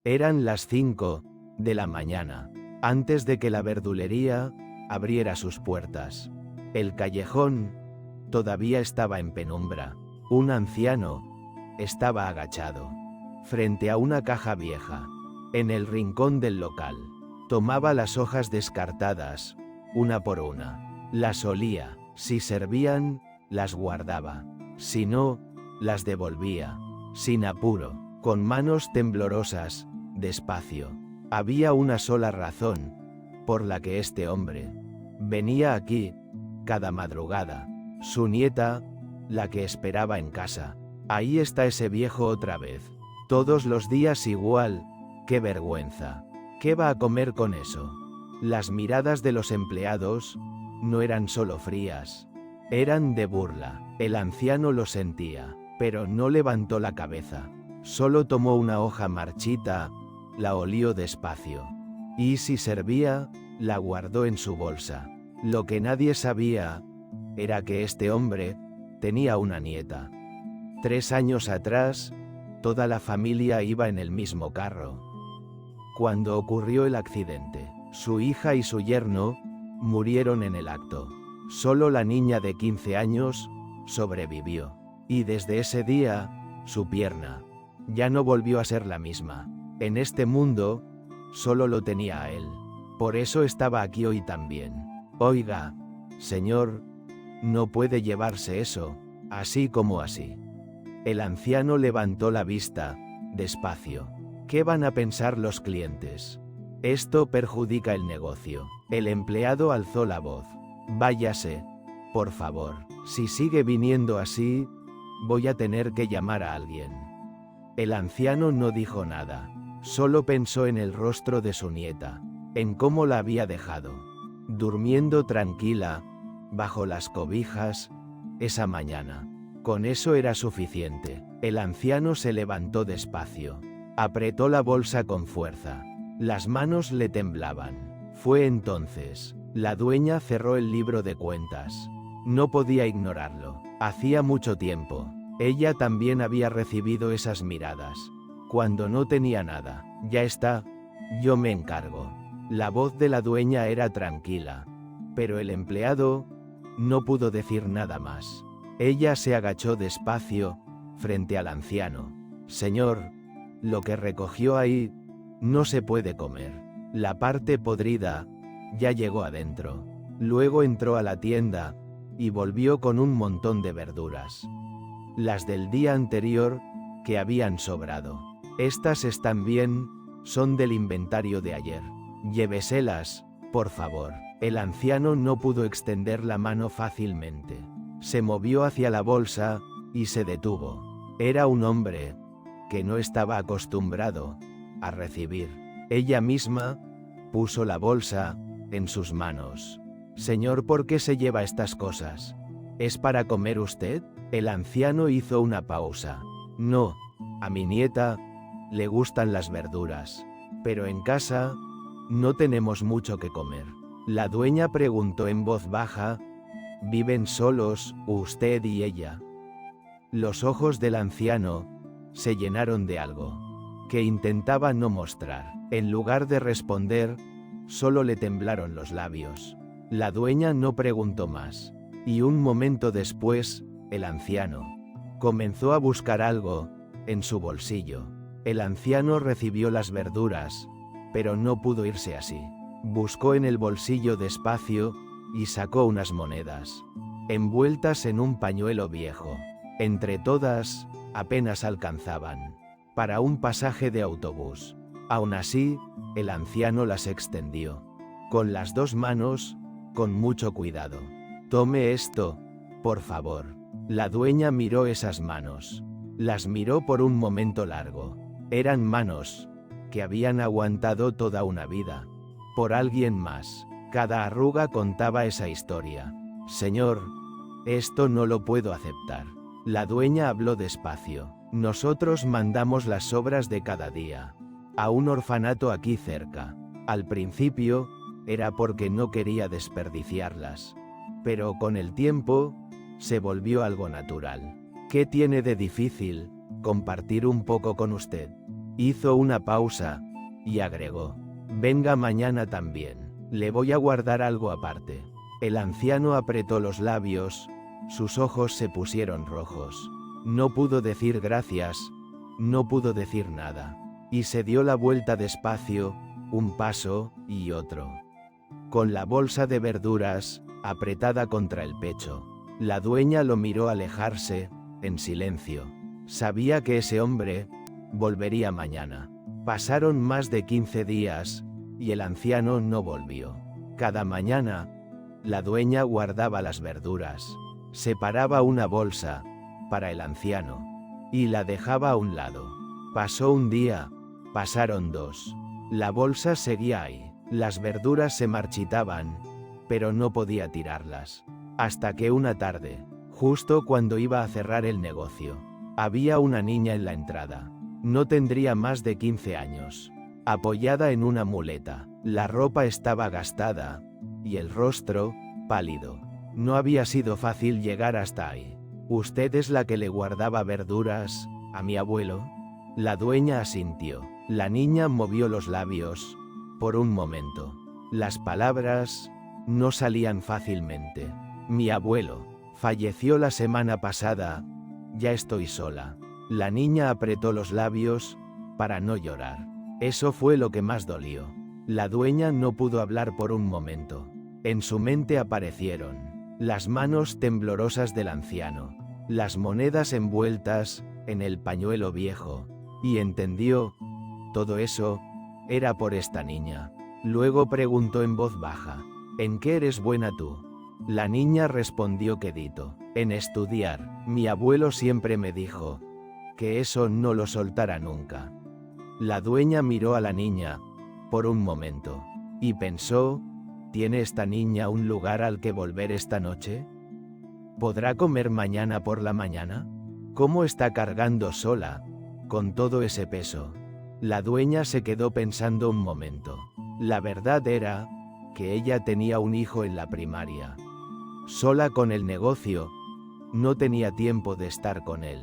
Eran las 5 de la mañana, antes de que la verdulería abriera sus puertas. El callejón todavía estaba en penumbra. Un anciano estaba agachado frente a una caja vieja, en el rincón del local. Tomaba las hojas descartadas, una por una. Las olía, si servían, las guardaba. Si no, las devolvía, sin apuro, con manos temblorosas, despacio. Había una sola razón por la que este hombre venía aquí cada madrugada. Su nieta, la que esperaba en casa. Ahí está ese viejo otra vez. Todos los días igual. ¡Qué vergüenza! ¿Qué va a comer con eso? Las miradas de los empleados no eran solo frías, eran de burla. El anciano lo sentía, pero no levantó la cabeza. Solo tomó una hoja marchita, la olió despacio. Y si servía, la guardó en su bolsa. Lo que nadie sabía era que este hombre tenía una nieta. 3 años atrás, toda la familia iba en el mismo carro. Cuando ocurrió el accidente, su hija y su yerno murieron en el acto. Solo la niña de 15 años sobrevivió. Y desde ese día, su pierna ya no volvió a ser la misma. En este mundo, solo lo tenía a él. Por eso estaba aquí hoy también. Oiga, señor, no puede llevarse eso, así como así. El anciano levantó la vista, despacio. ¿Qué van a pensar los clientes? Esto perjudica el negocio. El empleado alzó la voz. Váyase, por favor. Si sigue viniendo así, voy a tener que llamar a alguien. El anciano no dijo nada. Solo pensó en el rostro de su nieta, en cómo la había dejado, durmiendo tranquila, bajo las cobijas, esa mañana. Con eso era suficiente. El anciano se levantó despacio. Apretó la bolsa con fuerza. Las manos le temblaban. Fue entonces. La dueña cerró el libro de cuentas. No podía ignorarlo. Hacía mucho tiempo. Ella también había recibido esas miradas. Cuando no tenía nada. Ya está. Yo me encargo. La voz de la dueña era tranquila. Pero el empleado no pudo decir nada más. Ella se agachó despacio, frente al anciano. Señor, lo que recogió ahí no se puede comer. La parte podrida ya llegó adentro. Luego entró a la tienda y volvió con un montón de verduras. Las del día anterior, que habían sobrado. Estas están bien, son del inventario de ayer. Lléveselas, por favor. El anciano no pudo extender la mano fácilmente. Se movió hacia la bolsa y se detuvo. Era un hombre que no estaba acostumbrado a recibir. Ella misma puso la bolsa en sus manos. Señor, ¿por qué se lleva estas cosas? ¿Es para comer usted? El anciano hizo una pausa. No, a mi nieta le gustan las verduras, pero en casa no tenemos mucho que comer. La dueña preguntó en voz baja. ¿Viven solos, usted y ella? Los ojos del anciano se llenaron de algo que intentaba no mostrar. En lugar de responder, solo le temblaron los labios. La dueña no preguntó más. Y un momento después, el anciano comenzó a buscar algo en su bolsillo. El anciano recibió las verduras, pero no pudo irse así. Buscó en el bolsillo despacio y sacó unas monedas, envueltas en un pañuelo viejo. Entre todas, apenas alcanzaban para un pasaje de autobús. Aún así, el anciano las extendió. Con las 2 manos, con mucho cuidado. Tome esto, por favor. La dueña miró esas manos. Las miró por un momento largo. Eran manos que habían aguantado toda una vida. Por alguien más. Cada arruga contaba esa historia. Señor, esto no lo puedo aceptar. La dueña habló despacio. Nosotros mandamos las sobras de cada día a un orfanato aquí cerca. Al principio, era porque no quería desperdiciarlas. Pero con el tiempo, se volvió algo natural. ¿Qué tiene de difícil compartir un poco con usted? Hizo una pausa, y agregó: venga mañana también, le voy a guardar algo aparte. El anciano apretó los labios, sus ojos se pusieron rojos. No pudo decir gracias, no pudo decir nada. Y se dio la vuelta despacio, un paso, y otro. Con la bolsa de verduras, apretada contra el pecho. La dueña lo miró alejarse, en silencio. Sabía que ese hombre volvería mañana. Pasaron más de 15 días, y el anciano no volvió. Cada mañana, la dueña guardaba las verduras, separaba una bolsa para el anciano, y la dejaba a un lado. Pasó un día, pasaron 2. La bolsa seguía ahí. Las verduras se marchitaban, pero no podía tirarlas. Hasta que una tarde, justo cuando iba a cerrar el negocio, había una niña en la entrada. No tendría más de 15 años. Apoyada en una muleta, la ropa estaba gastada, y el rostro, pálido. No había sido fácil llegar hasta ahí. ¿Usted es la que le guardaba verduras a mi abuelo? La dueña asintió. La niña movió los labios. Por un momento. Las palabras no salían fácilmente. Mi abuelo falleció la semana pasada. Ya estoy sola. La niña apretó los labios para no llorar. Eso fue lo que más dolió. La dueña no pudo hablar por un momento. En su mente aparecieron las manos temblorosas del anciano, las monedas envueltas en el pañuelo viejo, y entendió, todo eso era por esta niña. Luego preguntó en voz baja: ¿en qué eres buena tú? La niña respondió quedito: en estudiar. Mi abuelo siempre me dijo que eso no lo soltara nunca. La dueña miró a la niña por un momento y pensó: ¿tiene esta niña un lugar al que volver esta noche? ¿Podrá comer mañana por la mañana? ¿Cómo está cargando sola con todo ese peso? La dueña se quedó pensando un momento. La verdad era que ella tenía un hijo en la primaria. Sola con el negocio, no tenía tiempo de estar con él.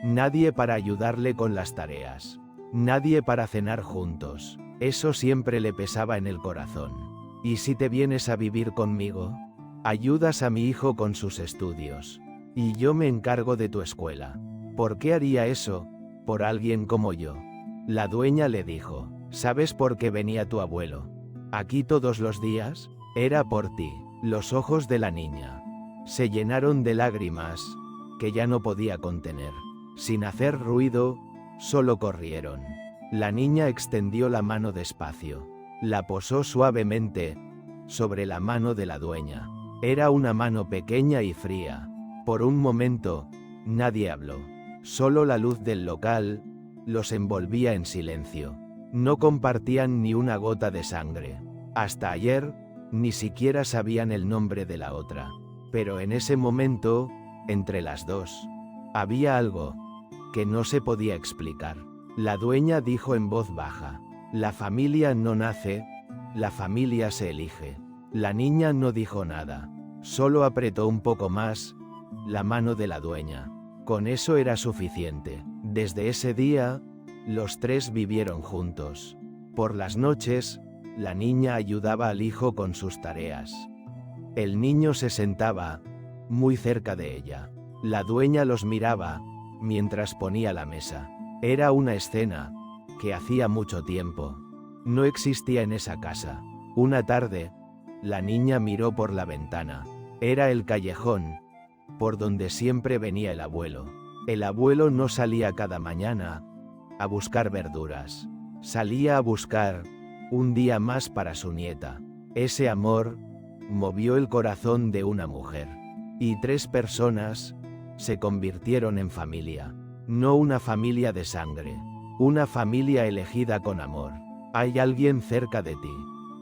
Nadie para ayudarle con las tareas. Nadie para cenar juntos. Eso siempre le pesaba en el corazón. ¿Y si te vienes a vivir conmigo? Ayudas a mi hijo con sus estudios. Y yo me encargo de tu escuela. ¿Por qué haría eso por alguien como yo? La dueña le dijo: ¿sabes por qué venía tu abuelo aquí todos los días? Era por ti. Los ojos de la niña se llenaron de lágrimas que ya no podía contener. Sin hacer ruido, solo corrieron. La niña extendió la mano despacio. La posó suavemente sobre la mano de la dueña. Era una mano pequeña y fría. Por un momento, nadie habló. Solo la luz del local los envolvía en silencio. No compartían ni una gota de sangre. Hasta ayer, ni siquiera sabían el nombre de la otra. Pero en ese momento, entre las dos, había algo que no se podía explicar. La dueña dijo en voz baja: la familia no nace, la familia se elige. La niña no dijo nada. Solo apretó un poco más la mano de la dueña. Con eso era suficiente. Desde ese día, los 3 vivieron juntos. Por las noches, la niña ayudaba al hijo con sus tareas. El niño se sentaba muy cerca de ella. La dueña los miraba mientras ponía la mesa. Era una escena que hacía mucho tiempo no existía en esa casa. Una tarde, la niña miró por la ventana. Era el callejón por donde siempre venía el abuelo. El abuelo no salía cada mañana a buscar verduras. Salía a buscar un día más para su nieta. Ese amor movió el corazón de una mujer. Y 3 personas se convirtieron en familia. No una familia de sangre. Una familia elegida con amor. Hay alguien cerca de ti,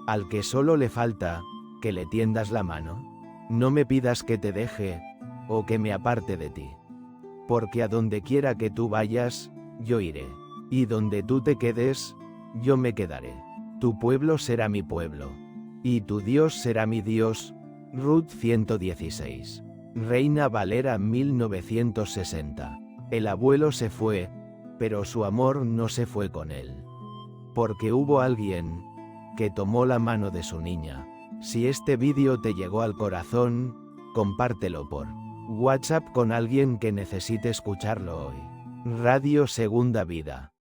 al que solo le falta que le tiendas la mano. No me pidas que te deje o que me aparte de ti. Porque a donde quiera que tú vayas, yo iré. Y donde tú te quedes, yo me quedaré. Tu pueblo será mi pueblo. Y tu Dios será mi Dios. Ruth 116. Reina Valera 1960. El abuelo se fue, pero su amor no se fue con él. Porque hubo alguien que tomó la mano de su niña. Si este vídeo te llegó al corazón, compártelo por WhatsApp con alguien que necesite escucharlo hoy. Radio Segunda Vida.